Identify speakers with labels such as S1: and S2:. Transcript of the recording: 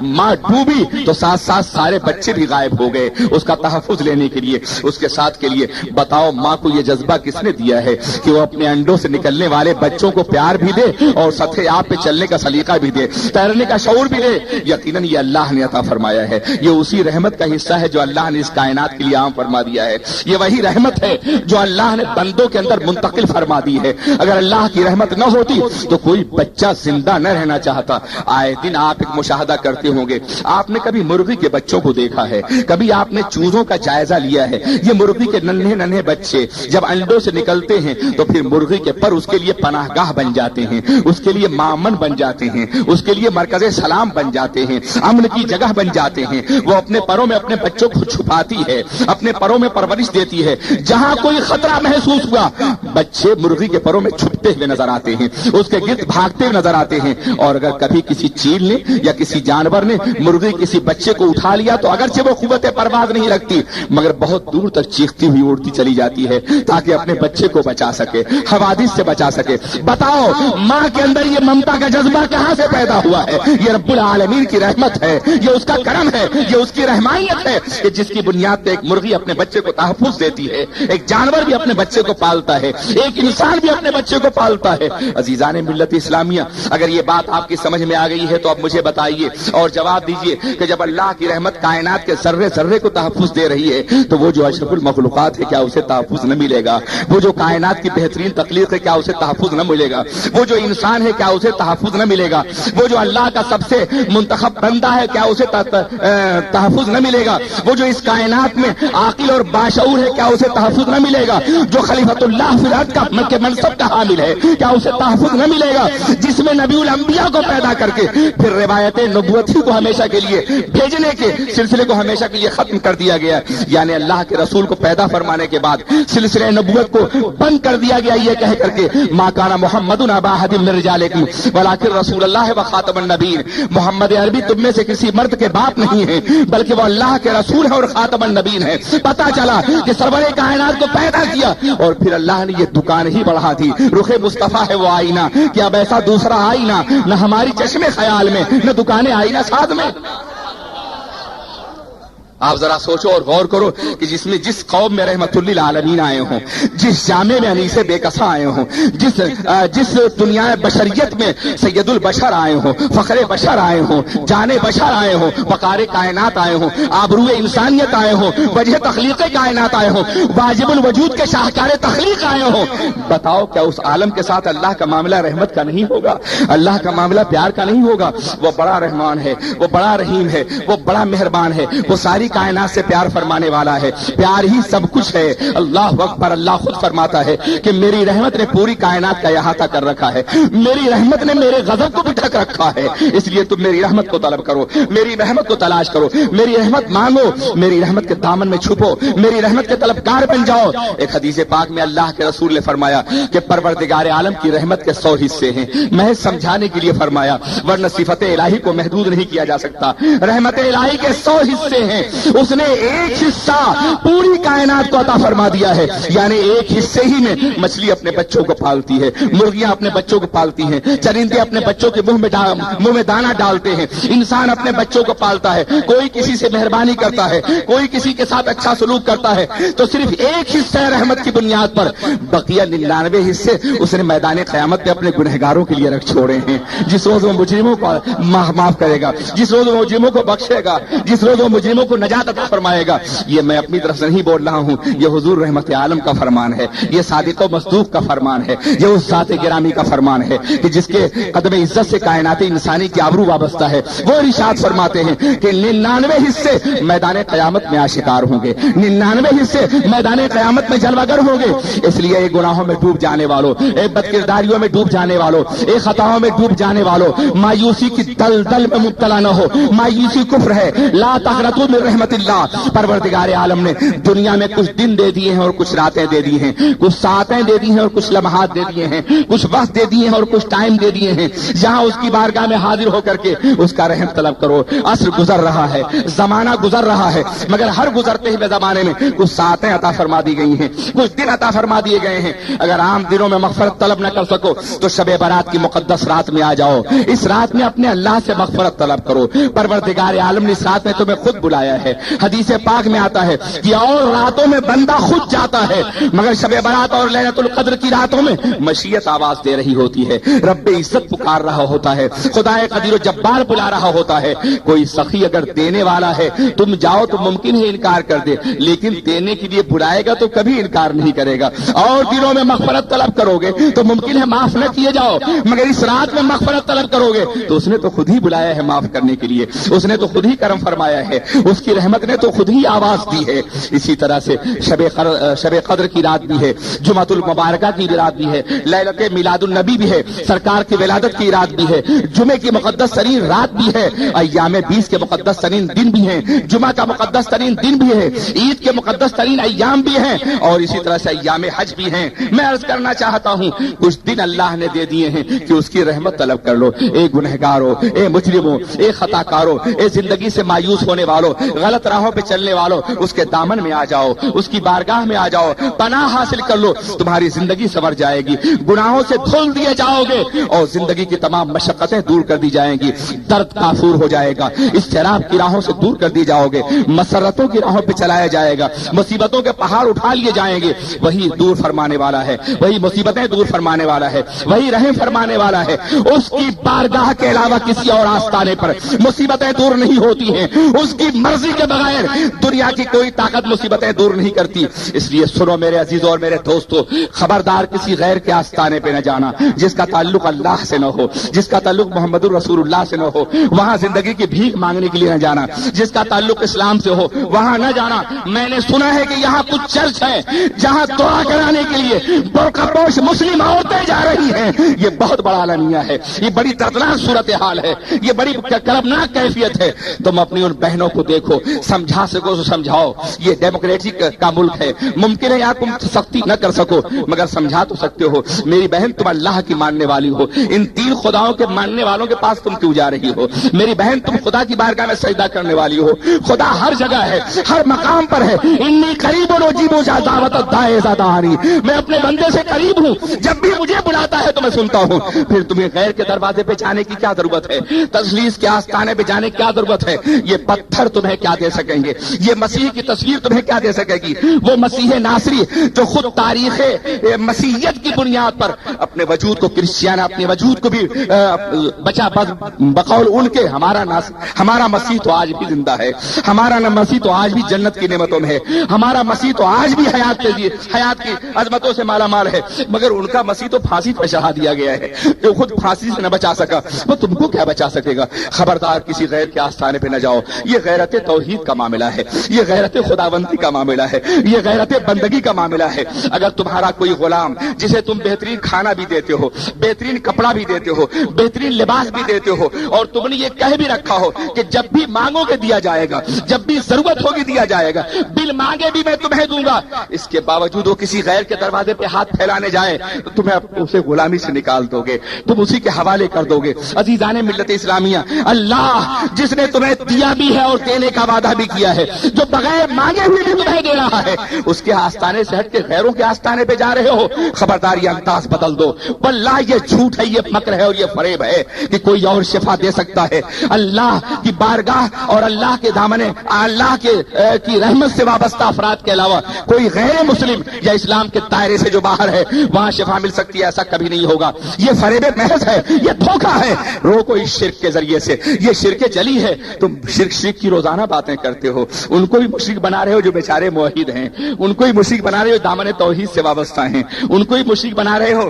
S1: ماں ڈوبی تو ساتھ ساتھ سارے بچے بھی غائب ہو گئے اس کا تحفظ لینے کے لیے، اس کے ساتھ کے لیے۔ بتاؤ ماں کو یہ جذبہ کس نے دیا ہے کہ وہ اپنے انڈوں سے نکلنے والے بچوں کو پیار بھی دے اور سطح آپ پہ چلنے کا سلیقہ بھی دے، تیرنے کا شعور بھی دے؟ یقیناً یہ اللہ نے عطا فرمایا ہے، یہ اسی رحمت کا حصہ ہے جو اللہ نے اس کائنات کے لیے عام فرما دیا ہے۔ یہ وہی رحمت ہے جو اللہ نے بندوں کے اندر منتقل فرما دی ہے۔ اگر اللہ کی رحمت نہ ہوتی تو کوئی بچہ زندہ نہ رہنا چاہتا۔ آئے دن آپ ایک مشاہدہ کرتے ہوں گے، آپ نے کبھی مرغی کے بچوں کو دیکھا ہے، کبھی آپ نے چوزوں کا جائزہ لیا ہے؟ یہ مرغی کے ننھے ننھے بچے جب انڈوں سے نکلتے ہیں تو پھر مرغی کے پر اس کے لیے پناہ گاہ بن جاتے ہیں، اس کے لیے مامن بن جاتے ہیں، اس کے لیے مرکز سلام بن جاتے ہیں، امن کی جگہ بن جاتے ہیں۔ وہ اپنے پروں میں اپنے بچوں کو چھپاتی ہے، اپنے پروں میں پرورش دیتی ہے۔ جہاں کوئی خطرہ محسوس ہوا بچے مرغی کے پروں میں چھپتے ہوئے نظر آتے ہیں، اس کے گرد بھاگتے ہوئے نظر آتے ہیں۔ اور اگر کبھی کسی چیل نے یا کسی جانور نے مرغی کسی بچے کو اٹھا لیا تو اگرچہ وہ قوت پرواز نہیں رکھتی مگر بہت دور تک چیختی ہوئی اڑتی چلی جاتی ہے تاکہ اپنے بچے کو بچا سکے، حوادث سے بچا سکے۔ بتاؤ ماں کے اندر یہ ممتا کا جذبہ کہاں سے پیدا ہوا ہے؟ یہ رب العالمین کی رحمت ہے، یہ اس کا کرم ہے، یہ اس کی رحمانیت ہے کہ جس کی بنیاد پہ ایک مرغی اپنے بچے کو تحفظ دیتی ہے، ایک جانور بھی اپنے بچے کو پالتا ہے، ایک انسان بھی اپنے بچے کو پالتا ہے۔ عزیزان ملت اسلامیہ، اگر یہ بات آپ کی سمجھ میں آ گئی ہے تو اب مجھے بتائیے اور جواب دیجئے کہ جب اللہ کی رحمت کائنات کے ذرے ذرے کو تحفظ دے رہی ہے تو وہ جو اشرف المخلوقات ہے کیا اسے تحفظ نہ ملے گا؟ وہ جو کائنات کی بہترین تخلیق ہے کیا اسے تحفظ نہ ملے گا؟ وہ جو انسان ہے کیا اسے تحفظ نہ ملے گا؟ وہ جو اللہ کا سب سے منتخب بندہ ہے کیا اسے تحفظ نہ ملے گا؟ وہ جو اس کائنات میں عاقل اور باشعور ہے کیا اسے تحفظ نہ ملے گا؟ جو خلیفۃ اللہ فی الارض کا منصب کا حامل ہے کیا اسے تحفظ نہ ملے گا؟ جس میں نبی الانبیاء کو پیدا کر کے پھر روایت نبوت کو ہمیشہ کے لیے بھیجنے کے سلسلے کو ہمیشہ کے لیے ختم کر دیا گیا، یعنی اللہ کے رسول کو پیدا فرمانے کے بعد سلسلے نبوت کو بند کر دیا گیا یہ کہہ کر کے ما کان محمد ابا احد من رجالکم ولکن رسول اللہ و خاتم النبیین، محمد عربی تم میں سے کسی مرد کے باپ نہیں ہے بلکہ وہ اللہ کے رسول ہے اور خاتم النبیین ہے۔ پتہ چلا کہ سرور کائنات کو پیدا کیا اور پھر اللہ نے یہ دکان ہی بڑھا دی، رخ مصطفیٰ ہے وہ آئینہ، کہ اب ایسا دوسرا آئینہ نہ ہماری چشم خیال میں نہ دکان آئینہ ساتھ میں۔ آپ ذرا سوچو اور غور کرو کہ جس قوم میں رحمت للعالمین آئے ہوں، جس جامع میں انیس بے کساں آئے ہوں، جس دنیا بشریت میں سید البشر آئے ہوں، فخر بشر آئے ہوں، جان بشر آئے ہوں، وقار کائنات آئے ہوں، آبرو انسانیت آئے ہوں، وجہ تخلیق کائنات آئے ہوں، واجب الوجود کے شاہکار تخلیق آئے ہوں، بتاؤ کیا اس عالم کے ساتھ اللہ کا معاملہ رحمت کا نہیں ہوگا؟ اللہ کا معاملہ پیار کا نہیں ہوگا؟ وہ بڑا رحمان ہے، وہ بڑا رحیم ہے، وہ بڑا مہربان ہے، وہ ساری کائنات سے پیار فرمانے والا ہے، پیار ہی سب کچھ ہے۔ اللہ اکبر، اللہ خود فرماتا ہے کہ میری رحمت نے پوری کائنات کا احاطہ کر رکھا ہے، میری رحمت نے میرے غضب کو بھی ڈھک رکھا ہے، اس لیے تم میری رحمت کو طلب کرو، میری رحمت کو تلاش کرو، میری رحمت مانگو، میری رحمت کے دامن میں چھپو، میری رحمت کے طلبگار بن جاؤ۔ ایک حدیث پاک میں اللہ کے رسول نے فرمایا کہ پروردگار عالم کی رحمت کے 100 حصے ہیں، محض سمجھانے کے لیے فرمایا، ورنہ صفت الہی کو محدود نہیں کیا جا سکتا۔ رحمت الہی کے 100 حصے ہیں، اس نے ایک حصہ پوری کائنات کو عطا فرما دیا ہے، یعنی ایک حصے ہی میں مچھلی اپنے بچوں کو پالتی ہے، مرغیاں اپنے بچوں کو پالتی ہیں، چرندے اپنے بچوں کے منہ میں دانا ڈالتے ہیں، انسان اپنے بچوں کو پالتا ہے، کوئی کسی سے مہربانی کرتا ہے، کوئی کسی کے ساتھ اچھا سلوک کرتا ہے، تو صرف ایک حصہ رحمت کی بنیاد پر، بقیہ 99 حصے اس نے میدان قیامت پہ اپنے گنہگاروں کے لیے رکھ چھوڑے ہیں۔ جس روز وہ مجرموں کو معاف کرے گا، جس روز وہ مجرموں کو بخشے گا، جس روز وہ مجرموں کو نجات عطا فرمائے گا۔ یہ میں اپنی طرف سے نہیں بول رہا ہوں، یہ حضور رحمت عالم کا فرمان ہے، یہ صادق و مصدوق کا فرمان ہے، یہ اس ذات گرامی کا فرمان ہے کہ جس کے قدم عزت سے کائنات انسانی کی آبرو وابستہ ہے۔ وہ ارشاد فرماتے ہیں کہ 99 حصے میدان قیامت میں آشکار ہوں گے، 99 حصے میدان قیامت میں جلوہ گر ہوں گے۔ اس لیے ایک گناہوں میں ڈوب جانے والوں، ایک بدکرداریوں میں ڈوب جانے والوں، ایک خطاؤں میں ڈوب جانے والوں، مایوسی کی دلدل میں مبتلا نہ ہو۔ مایوسی کفر ہے، لا تغرتوا من رحمت اللہ، پروردگار عالم نے دنیا میں کچھ دن دے دیے ہیں اور کچھ راتیں دے دی ہیں، کچھ ساعتیں دے دی ہیں اور کچھ لمحات دے دیے ہیں، کچھ وقت دے دیے ہیں اور کچھ ٹائم دے دیے ہیں، جہاں اس کی بارگاہ میں حاضر ہو کر کے اس کا رحم طلب کرو۔ عصر گزر رہا ہے، زمانہ گزر رہا ہے، مگر ہر گزرتے ہوئے زمانے میں کچھ ساعتیں عطا فرما دی گئی ہیں، کچھ دن عطا فرما دیے گئے ہیں۔ اگر عام دنوں میں مغفرت طلب نہ کر سکو تو شب برات کی مقدس رات میں آ جاؤ، اس رات میں اپنے اللہ سے مغفرت طلب کرو۔ پروردگار عالم نے اس رات میں تمہیں خود بلایا ہے۔ حدیث پاک میں آتا ہے کہ اور راتوں میں بندہ خود جاتا ہے، مگر شب برات اور لیلۃ القدر کی راتوں میں مشیت آواز دے رہی ہوتی ہے، رب عزت پکار رہا ہوتا ہے، خدا قدیر و جبار بلا رہا ہوتا ہے۔ کوئی سخی اگر دینے والا ہے تم جاؤ تو ممکن ہے انکار کر دے، لیکن دینے کے لیے بلائے گا تو کبھی انکار نہیں کرے گا۔ اور دنوں میں مغفرت طلب کرو گے تو ممکن ہے معاف نہ کیے جاؤ، مگر اس رات میں مغفرت طلب کرو گے تو اس نے تو خود ہی بلایا ہے معاف کرنے کے لیے، اس نے تو خود ہی کرم فرمایا ہے، اس کی رحمت نے تو خود ہی آواز دی ہے۔ اسی طرح سے شب قدر کی رات بھی ہے، جمعۃ المبارکہ کی رات بھی ہے، لیلۃ میلاد النبی بھی ہے، سرکار کی ولادت کی رات بھی ہے، جمعے کی مقدس ترین رات بھی ہے، ایام 20 کے مقدس ترین دن بھی ہیں، جمعہ کا مقدس ترین دن بھی ہے، عید کے مقدس ترین ایام بھی ہیں، اور اسی طرح سے ایام حج بھی ہیں۔ میں عرض کرنا چاہتا ہوں کچھ دن اللہ نے دے دیے ہیں کہ اس کی رحمت طلب کر لو۔ اے گنہگارو، اے مجرمو، اے خطا کارو، اے زندگی سے مایوس ہونے والو، غلط راہوں پہ چلنے والو، اس کے دامن میں آ جاؤ، اس کی بارگاہ میں آ جاؤ، پناہ حاصل کر لو، تمہاری زندگی سنور جائے گی، گناہوں سے دھل دیے جاؤ گے اور زندگی کی تمام مشقتیں دور کر دی جائیں گی، درد کافور ہو جائے گا، اضطراب کی راہوں سے دور کر دی جاؤ گے، مسرتوں کی راہوں پہ چلایا جائے گا، مصیبتوں کے پہاڑ اٹھا لیے جائیں گے۔ وہی دور فرمانے والا ہے، وہی مصیبتیں دور فرمانے والا ہے، وہی رحم فرمانے والا ہے۔ اس کی بارگاہ کے علاوہ کسی اور آستانے پر مصیبتیں دور نہیں ہوتی ہیں، اس کی مرضی کے بغیر دنیا کی کوئی طاقت مصیبتیں دور نہیں کرتی۔ اس لیے سنو میرے عزیزوں اور میرے دوستو، خبردار کسی غیر کے آستانے پہ نہ جانا، جس کا تعلق اللہ سے نہ ہو، جس کا تعلق محمد الرسول اللہ سے نہ ہو، وہاں زندگی کی بھیک مانگنے کے لیے نہ جانا، جس کا تعلق اسلام سے ہو وہاں نہ جانا۔ میں نے سنا ہے کہ یہاں کچھ چرچ ہے جہاں دعا کرانے کے لیے برقع پوش مسلم عورتیں جا رہی ہیں، یہ بہت بڑا المیہ ہے، یہ بڑی دردناک صورتحال ہے، یہ بڑی کربناک کیفیت ہے۔ تم اپنی ان بہنوں کو دیکھو، سمجھا سکو تو سمجھاؤ، یہ ڈیموکریسی کا ملک ہے، ممکن ہے یہاں تم سختی نہ کر سکو مگر سمجھا تو سکتے ہو۔ میری بہن تم اللہ کی ماننے والی ہو، ان تین خداؤں کے ماننے والوں کے پاس تم کیوں جا رہی ہو؟ میری بہن تم خدا کی بارگاہ میں سجدہ کرنے والی ہو، خدا ہر جگہ ہے، ہر مقام پر ہے۔ انی قریب اجیب دعوت الداعی اذا دعانی، میں اپنے بندے سے قریب ہوں، جب بھی مجھے بلاتا ہے تو میں سنتا ہوں۔ پھر تمہیں غیر کے دروازے پہ جانے کی کیا ضرورت ہے؟ تجلیس کے آستانے پہ جانے کی کیا ضرورت ہے؟ یہ پتھر تمہیں کیا دے سکیں گے؟ یہ مسیح کی تصویر تمہیں کیا دے سکے گی؟ وہ مسیح ناصری جو خود تاریخ مسیحیت کی بنیاد پر اپنے وجود کو کرسچیان، اپنے وجود کو بھی بچا بقول ان کے ہمارا مسیح تو آج بھی زندہ ہے، ہمارا مسیح تو آج بھی جنت کی نعمتوں میں ہے، ہمارا مسیح تو آج بھی حیات کی عظمتوں سے مالا مال ہے، مگر ان کا مسیح تو پھانسی پہ چڑھا دیا گیا ہے، جو خود پھانسی سے نہ بچا سکا وہ تم کو کیا بچا سکے گا؟ خبردار کسی غیر کے آستانے پہ نہ جاؤ، یہ غیرت توحید کا معاملہ ہے، یہ غیرت خداوندی کا معاملہ ہے، یہ غیرت بندگی کا معاملہ ہے۔ اگر تمہارا کوئی غلام جسے تم بہترین کھانا بھی دیتے ہو، بہترین کپڑا بھی دیتے ہو، بہترین لباس بھی دیتے ہو، اور تم نے یہ کہہ بھی رکھا ہو کہ جب بھی مانگو گے دیا جائے گا، جب بھی ضرورت ہوگی دیا جائے گا، بل مانگے بھی میں تمہیں دوں گا، اس کے باوجود وہ کسی غیر کے دروازے پہ ہاتھ پھیلانے جائے تو تمہیں اسے غلامی سے نکال دو گے، تم اسی کے حوالے کر دو گے۔ عزیزان ملت اسلامیہ، اللہ جس نے تمہیں دیا بھی ہے اور دینے کا وعدہ بھی کیا ہے، جو بغیر مانگے ہوئے بھی تمہیں دے رہا ہے، اس کے آستانے سے ہٹ کے غیروں کے آستانے پہ جا رہے ہو، خبردار یہ انداز بدل دو، واللہ یہ جھوٹ ہے، یہ مکر ہے اور یہ فریب ہے کہ کوئی اور شفا دے سکتا ہے۔ اللہ کی بارگاہ اور اللہ کے دامنے، اللہ کی رحمت سے وابستہ افراد کے علاوہ کوئی غیر مسلم یا اسلام کے دائرے سے جو باہر ہے وہاں شفا مل سکتی ہے، ایسا کبھی نہیں ہوگا۔ یہ فریب محض ہے، یہ دھوکہ ہے، روکو اس شرک کے ذریعے سے، یہ شرک جلی ہے۔ تم شرک کی روزانہ باتیں کرتے ہو، ان کو بھی مشرک بنا رہے ہو جو بیچارے موحد ہیں، ان کو بھی مشرک بنا رہے ہو دامن توحید سے وابستہ ہیں، ان کو بھی مشرک بنا رہے ہو